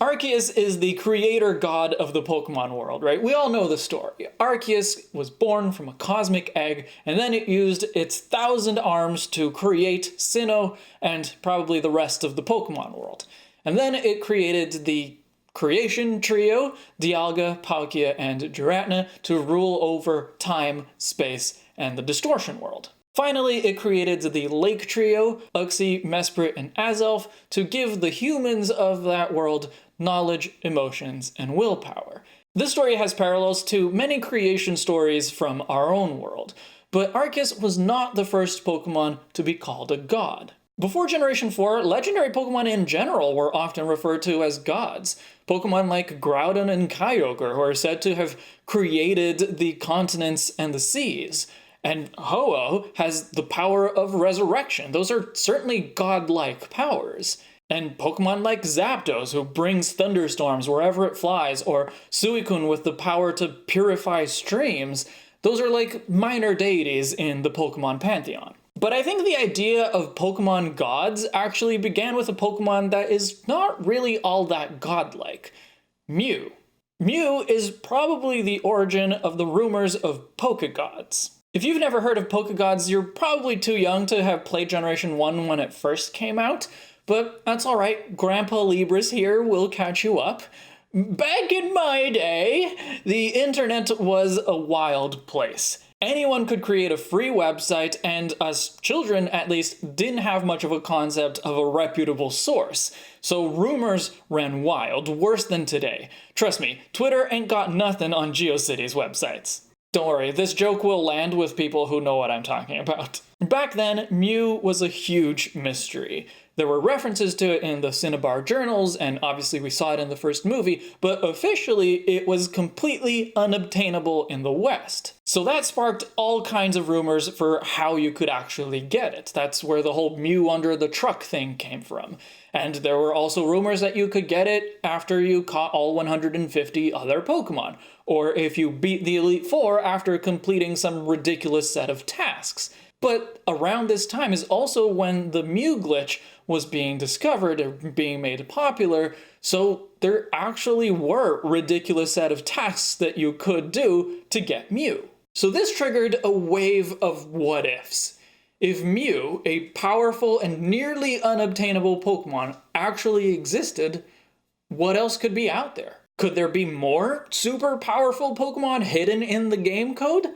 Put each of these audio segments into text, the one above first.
Arceus is the creator god of the Pokemon world, right? We all know the story. Arceus was born from a cosmic egg, and then it used its 1,000 arms to create Sinnoh and probably the rest of the Pokemon world. And then it created the creation trio, Dialga, Palkia, and Giratina, to rule over time, space, and the distortion world. Finally, it created the Lake Trio, Uxie, Mesprit, and Azelf, to give the humans of that world knowledge, emotions, and willpower. This story has parallels to many creation stories from our own world, but Arceus was not the first Pokemon to be called a god. Before Generation 4, legendary Pokemon in general were often referred to as gods. Pokemon like Groudon and Kyogre, who are said to have created the continents and the seas. And Ho-Oh has the power of resurrection. Those are certainly godlike powers. And Pokemon like Zapdos, who brings thunderstorms wherever it flies, or Suicune with the power to purify streams, those are like minor deities in the Pokemon Pantheon. But I think the idea of Pokemon gods actually began with a Pokemon that is not really all that godlike: Mew. Mew is probably the origin of the rumors of Pokegods. If you've never heard of Pokegods, you're probably too young to have played Generation 1 when it first came out, but that's alright, Grandpa Libras here will catch you up. Back in my day, the internet was a wild place. Anyone could create a free website, and us children, at least, didn't have much of a concept of a reputable source. So rumors ran wild, worse than today. Trust me, Twitter ain't got nothing on GeoCities websites. Don't worry, this joke will land with people who know what I'm talking about. Back then, Mew was a huge mystery. There were references to it in the Cinnabar journals, and obviously we saw it in the first movie, but officially it was completely unobtainable in the West. So that sparked all kinds of rumors for how you could actually get it. That's where the whole Mew under the truck thing came from. And there were also rumors that you could get it after you caught all 150 other Pokemon, or if you beat the Elite Four after completing some ridiculous set of tasks. But around this time is also when the Mew glitch was being discovered or being made popular, so there actually were ridiculous set of tasks that you could do to get Mew. So this triggered a wave of what-ifs. If Mew, a powerful and nearly unobtainable Pokemon, actually existed, what else could be out there? Could there be more super powerful Pokemon hidden in the game code?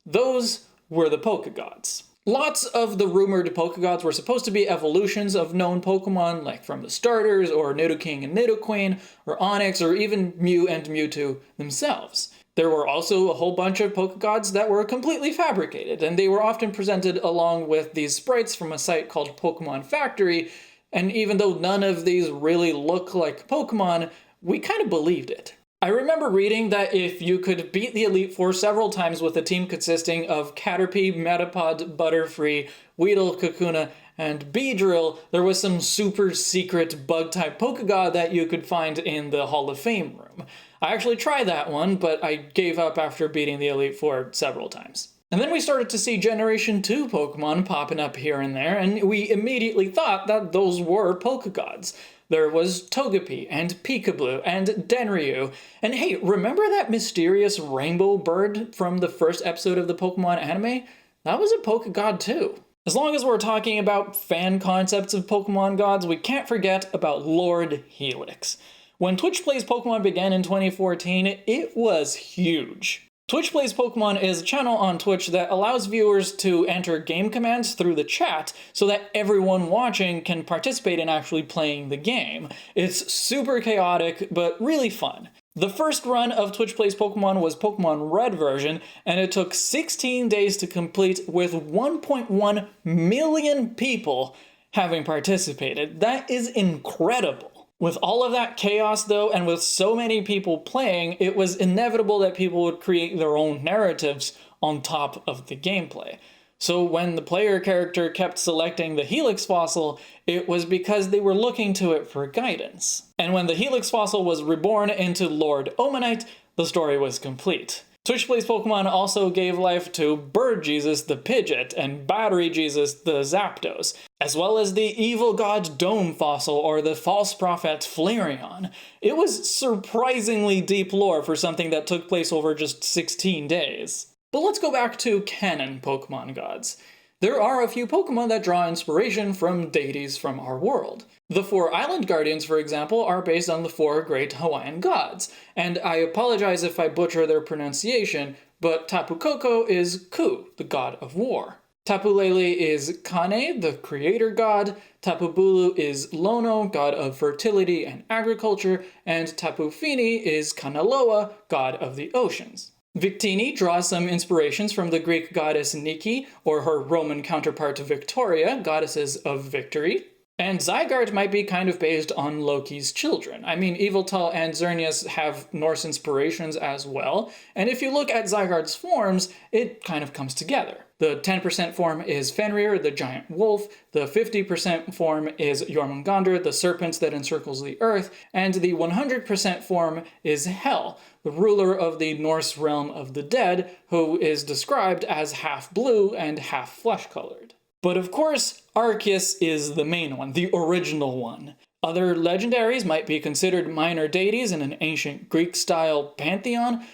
Those were the Pokegods. Lots of the rumored Pokegods were supposed to be evolutions of known Pokemon, like from the starters, or Nidoking and Nidoqueen, or Onix, or even Mew and Mewtwo themselves. There were also a whole bunch of Pokegods that were completely fabricated, and they were often presented along with these sprites from a site called Pokemon Factory, and even though none of these really look like Pokemon, we kind of believed it. I remember reading that if you could beat the Elite Four several times with a team consisting of Caterpie, Metapod, Butterfree, Weedle, Kakuna, and Beedrill, there was some super secret bug-type Pokegod that you could find in the Hall of Fame room. I actually tried that one, but I gave up after beating the Elite Four several times. And then we started to see Generation 2 Pokemon popping up here and there, and we immediately thought that those were Pokegods. There was Togepi, and Peekaboo, and Denryu. And hey, remember that mysterious rainbow bird from the first episode of the Pokemon anime? That was a Pokegod too. As long as we're talking about fan concepts of Pokemon gods, we can't forget about Lord Helix. When Twitch Plays Pokemon began in 2014, it was huge. Twitch Plays Pokemon is a channel on Twitch that allows viewers to enter game commands through the chat so that everyone watching can participate in actually playing the game. It's super chaotic, but really fun. The first run of Twitch Plays Pokemon was Pokemon Red version, and it took 16 days to complete with 1.1 million people having participated. That is incredible. With all of that chaos though, and with so many people playing, it was inevitable that people would create their own narratives on top of the gameplay. So when the player character kept selecting the Helix fossil, it was because they were looking to it for guidance. And when the Helix fossil was reborn into Lord Omanite, the story was complete. Switchblade Pokemon also gave life to Bird Jesus the Pidgeot and Battery Jesus the Zapdos, as well as the evil god Dome Fossil or the false prophet Flareon. It was surprisingly deep lore for something that took place over just 16 days. But let's go back to canon Pokemon gods. There are a few Pokemon that draw inspiration from deities from our world. The 4 Island Guardians, for example, are based on the 4 great Hawaiian gods, and I apologize if I butcher their pronunciation, but Tapu Koko is Ku, the god of war. Tapu Lele is Kane, the creator god, Tapu Bulu is Lono, god of fertility and agriculture, and Tapu Fini is Kanaloa, god of the oceans. Victini draws some inspirations from the Greek goddess Nike, or her Roman counterpart Victoria, goddesses of victory. And Zygarde might be kind of based on Loki's children. I mean, Yveltal and Xerneas have Norse inspirations as well, and if you look at Zygarde's forms, it kind of comes together. The 10% form is Fenrir, the giant wolf, the 50% form is Jormungandr, the serpent that encircles the earth, and the 100% form is Hel, the ruler of the Norse realm of the dead, who is described as half blue and half flesh-colored. But of course, Arceus is the main one, the original one. Other legendaries might be considered minor deities in an ancient Greek-style pantheon,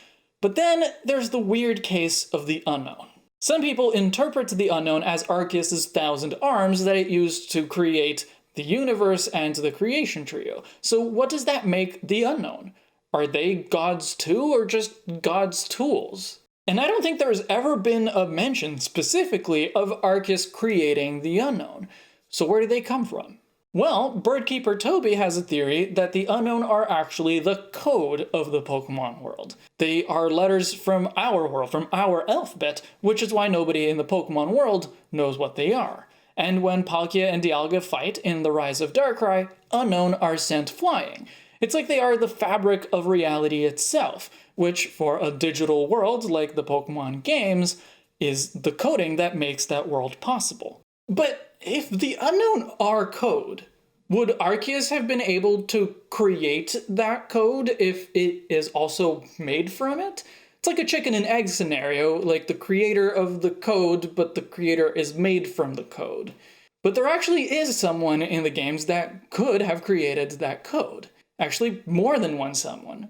but then there's the weird case of the unknown. Some people interpret the unknown as Arceus' 1,000 arms that it used to create the universe and the creation trio. So what does that make the unknown? Are they gods too, or just gods' tools? And I don't think there's ever been a mention specifically of Arceus creating the unknown. So where do they come from? Well, Birdkeeper Toby has a theory that the unknown are actually the code of the Pokemon world. They are letters from our world, from our alphabet, which is why nobody in the Pokemon world knows what they are. And when Palkia and Dialga fight in The Rise of Darkrai, unknown are sent flying. It's like they are the fabric of reality itself, which for a digital world like the Pokemon games is the coding that makes that world possible. But if the unknown are code, would Arceus have been able to create that code if it is also made from it? It's like a chicken and egg scenario, like the creator of the code, but the creator is made from the code. But there actually is someone in the games that could have created that code. Actually, more than one someone.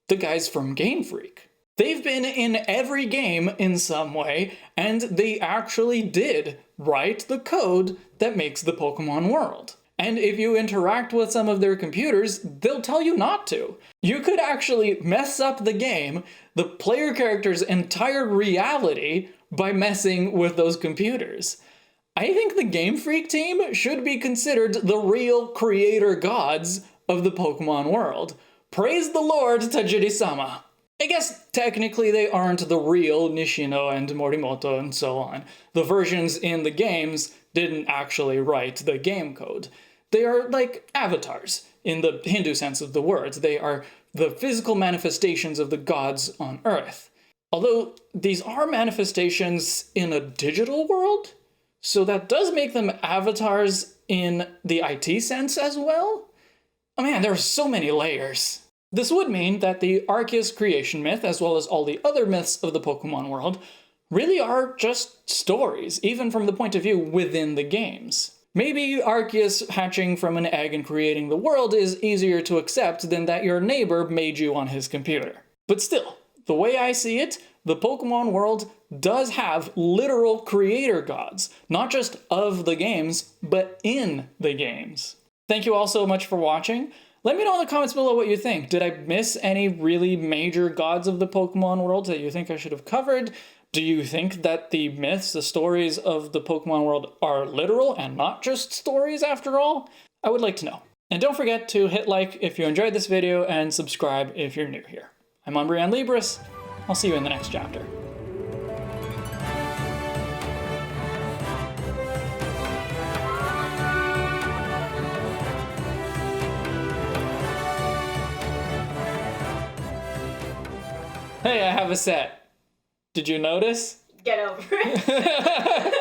The guys from Game Freak. They've been in every game in some way, and they actually did write the code that makes the Pokemon world. And if you interact with some of their computers, they'll tell you not to. You could actually mess up the game, the player character's entire reality, by messing with those computers. I think the Game Freak team should be considered the real creator gods of the Pokemon world. Praise the Lord, Tajiri-sama. I guess technically they aren't the real Nishino and Morimoto and so on. The versions in the games didn't actually write the game code. They are like avatars, in the Hindu sense of the words. They are the physical manifestations of the gods on Earth. Although these are manifestations in a digital world, so that does make them avatars in the IT sense as well. Oh man, there are so many layers. This would mean that the Arceus creation myth, as well as all the other myths of the Pokemon world, really are just stories, even from the point of view within the games. Maybe Arceus hatching from an egg and creating the world is easier to accept than that your neighbor made you on his computer. But still, the way I see it, the Pokemon world does have literal creator gods, not just of the games, but in the games. Thank you all so much for watching. Let me know in the comments below what you think. Did I miss any really major gods of the Pokemon world that you think I should have covered? Do you think that the myths, the stories of the Pokemon world are literal and not just stories after all? I would like to know. And don't forget to hit like if you enjoyed this video and subscribe if you're new here. I'm Umbreon Libris. I'll see you in the next chapter. Hey, I have a set. Did you notice? Get over it.